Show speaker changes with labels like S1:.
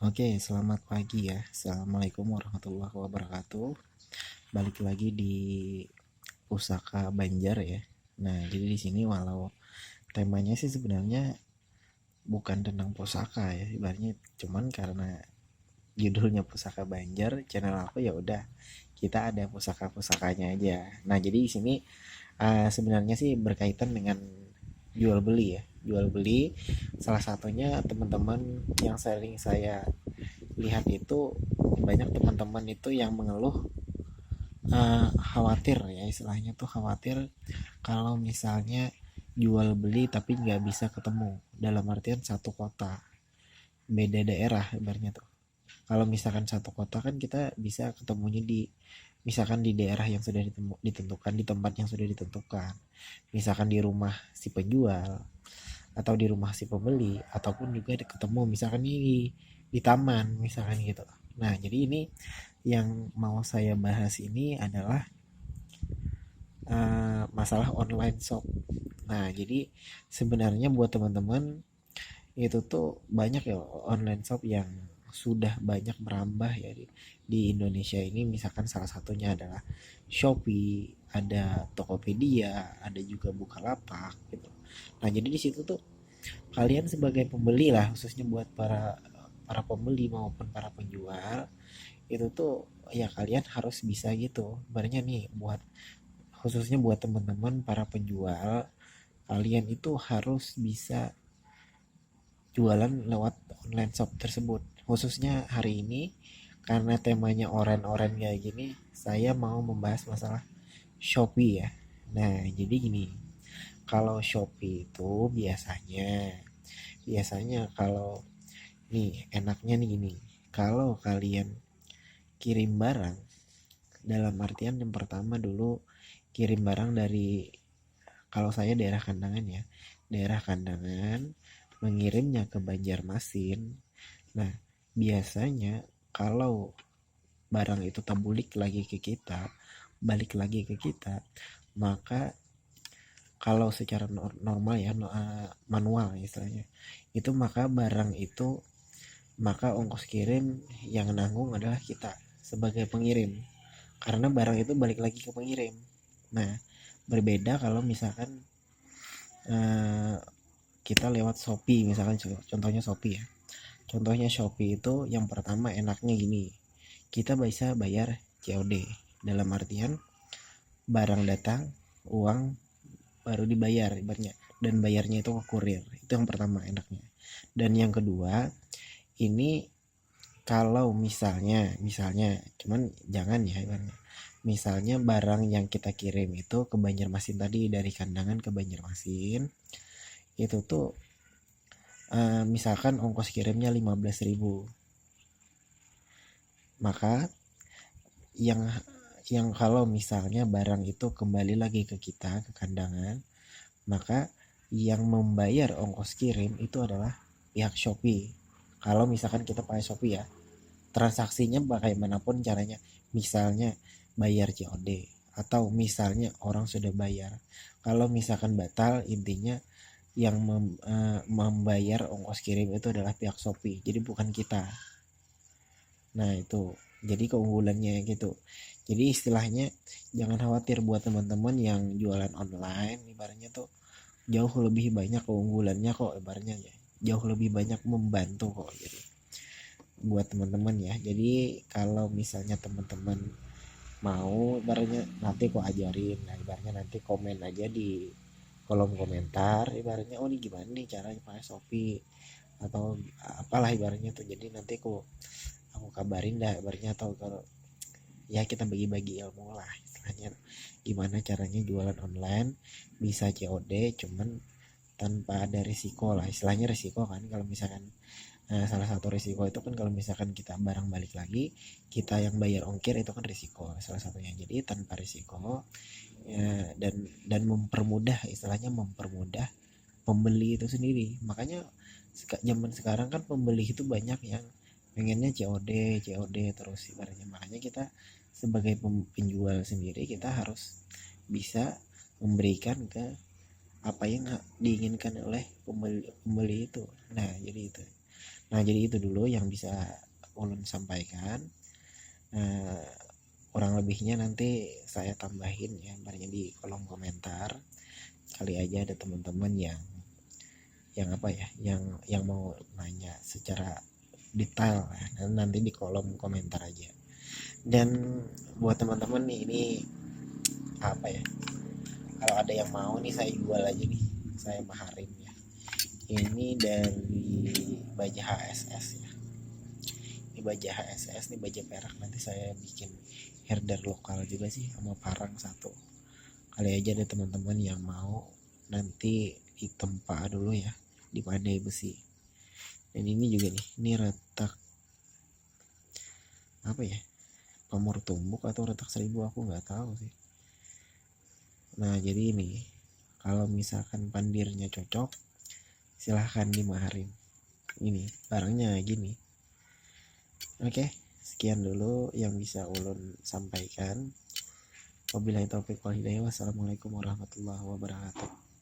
S1: Oke, selamat pagi ya. Assalamualaikum warahmatullahi wabarakatuh. Balik lagi di Pusaka Banjar ya. Nah, jadi di sini walau temanya sih sebenarnya bukan tentang pusaka ya, ibaratnya cuman karena judulnya Pusaka Banjar, channel aku ya udah kita ada pusaka-pusakanya aja. Nah, jadi di sini sebenarnya sih berkaitan dengan jual beli ya. Jual beli salah satunya teman-teman yang sering saya lihat itu banyak teman-teman itu yang mengeluh khawatir ya, istilahnya tuh khawatir kalau misalnya jual beli tapi nggak bisa ketemu, dalam artian satu kota beda daerah ibaratnya tuh. Kalau misalkan satu kota kan kita bisa ketemunya di misalkan di daerah yang sudah ditentukan, di tempat yang sudah ditentukan, misalkan di rumah si penjual atau di rumah si pembeli, ataupun juga ketemu misalkan di taman misalkan gitu. Nah, jadi ini yang mau saya bahas ini adalah masalah online shop. Nah, jadi sebenarnya buat teman-teman itu tuh banyak ya online shop yang sudah banyak merambah ya di Indonesia ini. Misalkan salah satunya adalah Shopee, ada Tokopedia, ada juga Bukalapak gitu. Nah, jadi di situ tuh kalian sebagai pembeli lah, khususnya buat para para pembeli maupun para penjual, itu tuh ya kalian harus bisa gitu. Sebenarnya nih buat khususnya buat teman-teman para penjual, kalian itu harus bisa jualan lewat online shop tersebut. Khususnya hari ini karena temanya oren-oren kayak gini, saya mau membahas masalah Shopee ya. Nah, jadi gini, kalau Shopee itu biasanya kalau nih enaknya nih gini, kalau kalian kirim barang, dalam artian yang pertama dulu kirim barang dari, kalau saya daerah Kandangan ya, daerah Kandangan mengirimnya ke Banjarmasin. Nah, biasanya kalau barang itu tabulik lagi ke kita, balik lagi ke kita, maka kalau secara normal ya, manual istilahnya, itu maka barang itu, maka ongkos kirim yang nanggung adalah kita sebagai pengirim, karena barang itu balik lagi ke pengirim. Nah, berbeda kalau misalkan eh, kita lewat Shopee, misalkan contohnya Shopee ya. Contohnya Shopee itu yang pertama enaknya gini, kita bisa bayar COD, dalam artian barang datang, uang baru dibayar ibaratnya, dan bayarnya itu ke kurir. Itu yang pertama enaknya. Dan yang kedua, ini kalau misalnya cuman jangan ya ibaratnya, misalnya barang yang kita kirim itu ke Banjarmasin tadi, dari Kandangan ke Banjarmasin, itu tuh misalkan ongkos kirimnya 15.000, maka yang kalau misalnya barang itu kembali lagi ke kita ke Kandangan, maka yang membayar ongkos kirim itu adalah pihak Shopee. Kalau misalkan kita pakai Shopee ya, transaksinya bagaimanapun caranya, misalnya bayar COD atau misalnya orang sudah bayar, kalau misalkan batal, intinya yang membayar ongkos kirim itu adalah pihak Shopee, jadi bukan kita. Nah, itu jadi keunggulannya gitu. Jadi istilahnya jangan khawatir buat teman-teman yang jualan online, ibaratnya tuh jauh lebih banyak keunggulannya kok, ibaratnya ya. Jauh lebih banyak membantu kok. Jadi buat teman-teman ya. Jadi kalau misalnya teman-teman mau, ibaratnya nanti kok ajarin. Nah, ibaratnya nanti komen aja di kolom komentar, ibaratnya oh ini gimana nih caranya pakai Shopee atau apalah ibaratnya tuh. Jadi nanti aku kabarin dah ibaratnya, atau kalau ya kita bagi-bagi ilmu lah istilahnya, gimana caranya jualan online bisa COD cuman tanpa ada risiko lah, istilahnya risiko kan kalau misalkan salah satu risiko itu kan kalau misalkan kita barang balik lagi, kita yang bayar ongkir, itu kan risiko salah satunya. Jadi tanpa risiko ya, dan mempermudah, istilahnya mempermudah pembeli itu sendiri. Makanya zaman sekarang kan pembeli itu banyak yang pengennya COD COD terus ibaratnya. Makanya kita sebagai penjual sendiri kita harus bisa memberikan ke apa yang diinginkan oleh pembeli itu. Nah, jadi itu. Nah, jadi itu dulu yang bisa ulun sampaikan. Kurang lebihnya nanti saya tambahin ya barangnya di kolom komentar. Kali aja ada teman-teman yang apa ya, yang mau nanya secara detail ya, nanti di kolom komentar aja. Dan buat teman-teman nih, ini apa ya, kalau ada yang mau nih saya jual aja nih, saya maharin ya. Ini dari baja HSS ya, ini baja HSS, ini baja perak. Nanti saya bikin herder lokal juga sih sama parang satu. Kali aja ada teman-teman yang mau, nanti ditempa dulu ya di pandai besi. Dan ini juga nih, ini retak apa ya, pamor tumbuk atau retak seribu, aku nggak tahu sih. Nah, jadi ini kalau misalkan pandirnya cocok, silahkan dimaharin. Ini barangnya gini. Oke, sekian dulu yang bisa ulun sampaikan. Wabillahi taufiq wal hidayah. Wassalamualaikum warahmatullahi wabarakatuh.